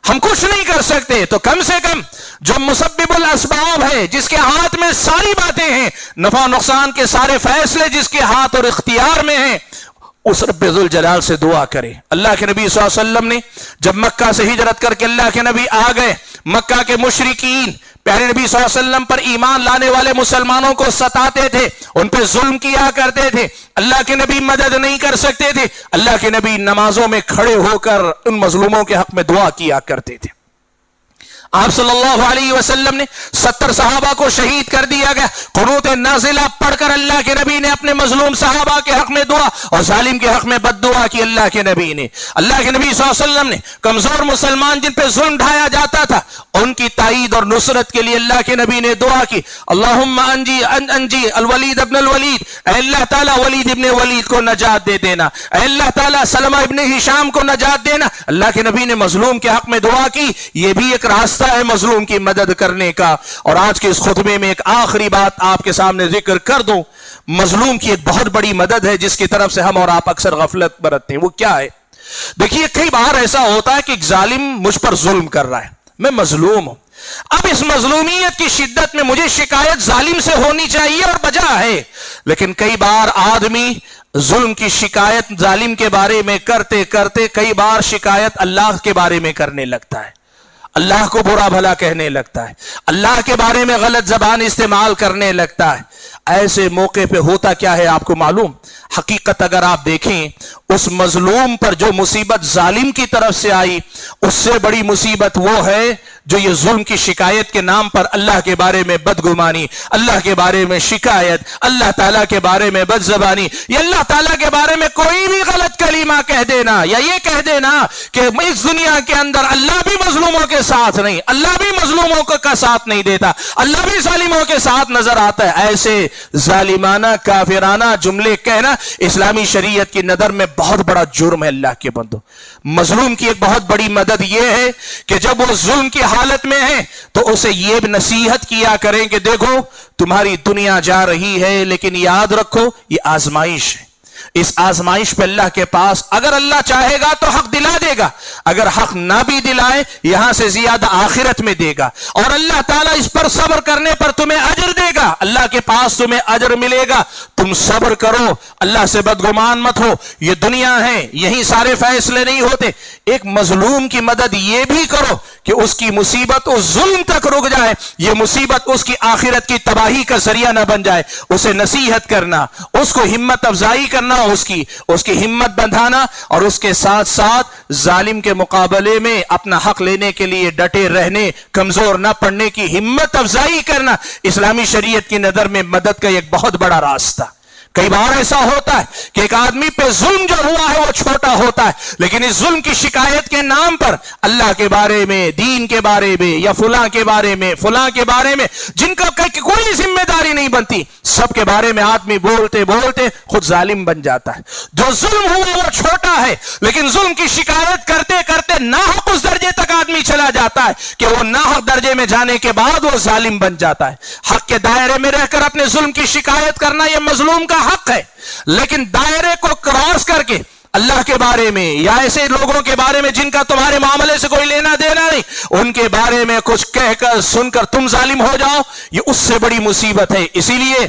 ہم کچھ نہیں کر سکتے تو کم سے کم جو مسبب الاسباب ہے، جس کے ہاتھ میں ساری باتیں ہیں، نفع نقصان کے سارے فیصلے جس کے ہاتھ اور اختیار میں ہیں، اس رب ذوالجلال سے دعا کرے. اللہ کے نبی صلی اللہ علیہ وسلم نے جب مکہ سے ہجرت کر کے اللہ کے نبی آ گئے، مکہ کے مشرکین پیارے نبی صلی اللہ علیہ وسلم پر ایمان لانے والے مسلمانوں کو ستاتے تھے، ان پہ ظلم کیا کرتے تھے. اللہ کے نبی مدد نہیں کر سکتے تھے. اللہ کے نبی نمازوں میں کھڑے ہو کر ان مظلوموں کے حق میں دعا کیا کرتے تھے. آپ صلی اللہ علیہ وسلم نے 70 صحابہ کو شہید کر دیا گیا. قنوت نازلہ پڑھ کر اللہ کے نبی نے اپنے مظلوم صحابہ کے حق میں دعا اور ظالم کے حق میں بد دعا کی. اللہ کے نبی نے صلی اللہ علیہ وسلم نے کمزور مسلمان جن پہ ظلم ڈھایا جاتا تھا ان کی تائید اور نصرت کے لیے اللہ کے نبی نے دعا کی. اللہم انجی الولید ابن الولید، اے اللہ تعالیٰ ولید ابن ولید کو نجات دے دینا، اے اللہ تعالیٰ سلمہ ابن ہشام کو نجات دینا. اللہ کے نبی نے مظلوم کے حق میں دعا کی. یہ بھی ایک راستہ ہے مظلوم کی مدد کرنے کا. اور آج کے اس خطبے میں ایک آخری بات آپ کے سامنے ذکر کر دوں. مظلوم کی ایک بہت بڑی مدد ہے جس کی طرف سے ہم اور آپ اکثر غفلت برتتے ہیں. وہ کیا ہے؟ دیکھیے، کئی بار ایسا ہوتا ہے کہ ایک ظالم مجھ پر ظلم کر رہا ہے، میں مظلوم ہوں. اب اس مظلومیت کی شدت میں مجھے شکایت ظالم سے ہونی چاہیے اور بجا ہے، لیکن کئی بار آدمی ظلم کی شکایت ظالم کے بارے میں کرتے کرتے کئی بار شکایت اللہ کے بارے میں کرنے لگتا ہے، اللہ کو برا بھلا کہنے لگتا ہے، اللہ کے بارے میں غلط زبان استعمال کرنے لگتا ہے. ایسے موقع پہ ہوتا کیا ہے آپ کو معلوم؟ حقیقت اگر آپ دیکھیں، اس مظلوم پر جو مصیبت ظالم کی طرف سے آئی، اس سے بڑی مصیبت وہ ہے جو یہ ظلم کی شکایت کے نام پر اللہ کے بارے میں بدگمانی، اللہ کے بارے میں شکایت، اللہ تعالیٰ کے بارے میں بد زبانی، یا اللہ تعالیٰ کے بارے میں کوئی بھی غلط کلمہ کہہ دینا، یا یہ کہہ دینا کہ اس دنیا کے اندر اللہ بھی مظلوموں کے ساتھ نہیں، اللہ بھی مظلوموں کا ساتھ نہیں دیتا، اللہ بھی ظالموں کے ساتھ نظر آتا ہے. ایسے ظالمانہ کافرانہ جملے کہنا اسلامی شریعت کی نظر میں بہت بڑا جرم ہے. اللہ کے بندو، مظلوم کی ایک بہت بڑی مدد یہ ہے کہ جب وہ ظلم کی حالت میں ہے تو اسے یہ نصیحت کیا کریں کہ دیکھو تمہاری دنیا جا رہی ہے، لیکن یاد رکھو یہ آزمائش ہے. اس آزمائش پہ اللہ کے پاس اگر اللہ چاہے گا تو حق دلا دے گا، اگر حق نہ بھی دلائے یہاں سے زیادہ آخرت میں دے گا، اور اللہ تعالیٰ اس پر صبر کرنے پر تمہیں اجر دے گا، اللہ کے پاس تمہیں اجر ملے گا۔ تم صبر کرو، اللہ سے بدگمان مت ہو، یہ دنیا ہے، یہیں سارے فیصلے نہیں ہوتے۔ ایک مظلوم کی مدد یہ بھی کرو کہ اس کی مصیبت اس ظلم تک رک جائے، یہ مصیبت اس کی آخرت کی تباہی کا ذریعہ نہ بن جائے۔ اسے نصیحت کرنا، اس کو ہمت افزائی کرنا، اس کی ہمت بندھانا، اور اس کے ساتھ ساتھ ظالم کے مقابلے میں اپنا حق لینے کے لیے ڈٹے رہنے، کمزور نہ پڑنے کی ہمت افزائی کرنا، اسلامی شریعت کی نظر میں مدد کا ایک بہت بڑا راستہ۔ کئی بار ایسا ہوتا ہے کہ ایک آدمی پہ ظلم جو ہوا ہے وہ چھوٹا ہوتا ہے، لیکن اس ظلم کی شکایت کے نام پر اللہ کے بارے میں، دین کے بارے میں، یا فلاں کے بارے میں جن کا کوئی ذمہ داری نہیں بنتی، سب کے بارے میں آدمی بولتے بولتے خود ظالم بن جاتا ہے۔ جو ظلم ہوا وہ چھوٹا ہے، لیکن ظلم کی شکایت کرتے کرتے ناحق اس درجے تک آدمی چلا جاتا ہے کہ وہ ناحق درجے میں جانے کے بعد وہ ظالم بن جاتا ہے۔ حق کے دائرے میں رہ کر اپنے ظلم کی شکایت کرنا یہ مظلوم کا حق ہے، لیکن دائرے کو کراس کر کے اللہ کے بارے میں یا ایسے لوگوں کے بارے میں جن کا تمہارے معاملے سے کوئی لینا دینا نہیں، ان کے بارے میں کچھ کہہ کر سن کر تم ظالم ہو جاؤ، یہ اس سے بڑی مصیبت ہے۔ اسی لیے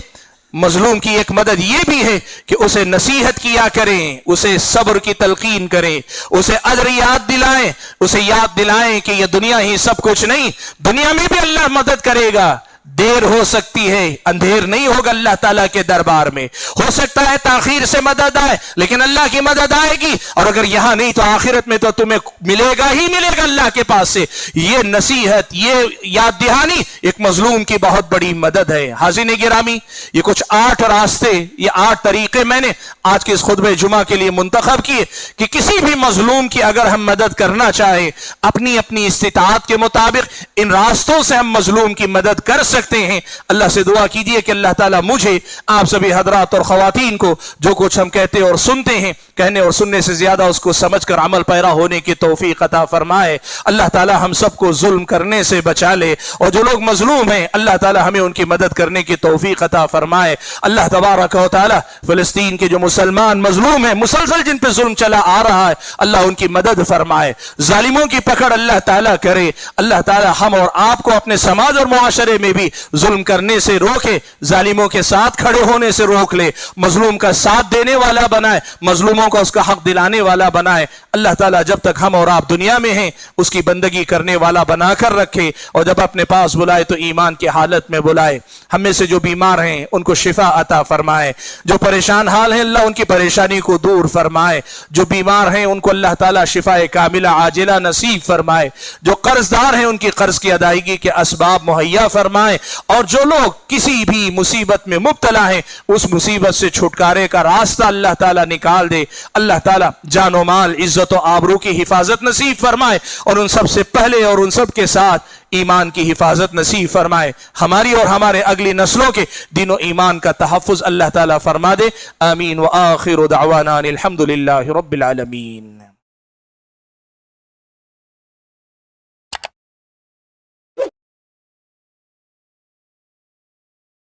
مظلوم کی ایک مدد یہ بھی ہے کہ اسے نصیحت کیا کریں، اسے صبر کی تلقین کریں، اسے اجر یاد دلائیں، اسے یاد دلائیں کہ یہ دنیا ہی سب کچھ نہیں، دنیا میں بھی اللہ مدد کرے گا۔ دیر ہو سکتی ہے، اندھیر نہیں ہوگا اللہ تعالیٰ کے دربار میں، ہو سکتا ہے تاخیر سے مدد آئے، لیکن اللہ کی مدد آئے گی، اور اگر یہاں نہیں تو آخرت میں تو تمہیں ملے گا ہی ملے گا اللہ کے پاس سے۔ یہ نصیحت، یہ یاد دہانی ایک مظلوم کی بہت بڑی مدد ہے۔ حاضرین گرامی، یہ کچھ 8 راستے، یہ 8 طریقے میں نے آج کے اس خطبہ جمعہ کے لیے منتخب کیے کہ کسی بھی مظلوم کی اگر ہم مدد کرنا چاہیں اپنی اپنی استطاعت کے مطابق ان راستوں سے ہم مظلوم کی مدد کر سکتے ہیں۔ اللہ سے دعا کیجئے کہ اللہ تعالیٰ مجھے، آپ سبھی حضرات اور خواتین کو جو کچھ ہم کہتے اور سنتے ہیں، کہنے اور سننے سے زیادہ اس کو سمجھ کر عمل پیرا ہونے کی توفیق عطا فرمائے۔ اللہ تعالیٰ ہم سب کو ظلم کرنے سے بچا لے، اور جو لوگ مظلوم ہیں اللہ تعالیٰ ہمیں ان کی مدد کرنے کی توفیق عطا فرمائے۔ اللہ تبارک و تعالیٰ فلسطین کے جو مسلمان مظلوم ہیں، مسلسل جن پہ ظلم چلا آ رہا ہے، اللہ ان کی مدد فرمائے، ظالموں کی پکڑ اللہ تعالیٰ کرے۔ اللہ تعالیٰ ہم اور آپ کو اپنے سماج اور معاشرے میں بھی ظلم کرنے سے روکے، ظالموں کے ساتھ کھڑے ہونے سے روک لے، مظلوم کا ساتھ دینے والا بنائے، مظلوموں کو اس کا حق دلانے والا بنائے۔ اللہ تعالیٰ جب تک ہم اور آپ دنیا میں ہیں اس کی بندگی کرنے والا بنا کر رکھے، اور جب اپنے پاس بلائے تو ایمان کی حالت میں بلائے۔ ہم میں سے جو بیمار ہیں ان کو شفا عطا فرمائے، جو پریشان حال ہیں اللہ ان کی پریشانی کو دور فرمائے، جو بیمار ہیں ان کو اللہ تعالیٰ شفا کاملہ عاجلہ نصیب فرمائے، جو قرض دار ہیں ان کی قرض کی ادائیگی کے اسباب مہیا فرمائے، اور جو لوگ کسی بھی مصیبت میں مبتلا ہیں اس مصیبت سے چھٹکارے کا راستہ اللہ تعالیٰ نکال دے۔ اللہ تعالیٰ جان و مال، عزت و آبرو کی حفاظت نصیب فرمائے، اور ان سب سے پہلے اور ان سب کے ساتھ ایمان کی حفاظت نصیب فرمائے۔ ہماری اور ہمارے اگلی نسلوں کے دین و ایمان کا تحفظ اللہ تعالیٰ فرما دے۔ آمین۔ وآخر دعوانا الحمدللہ رب العالمین۔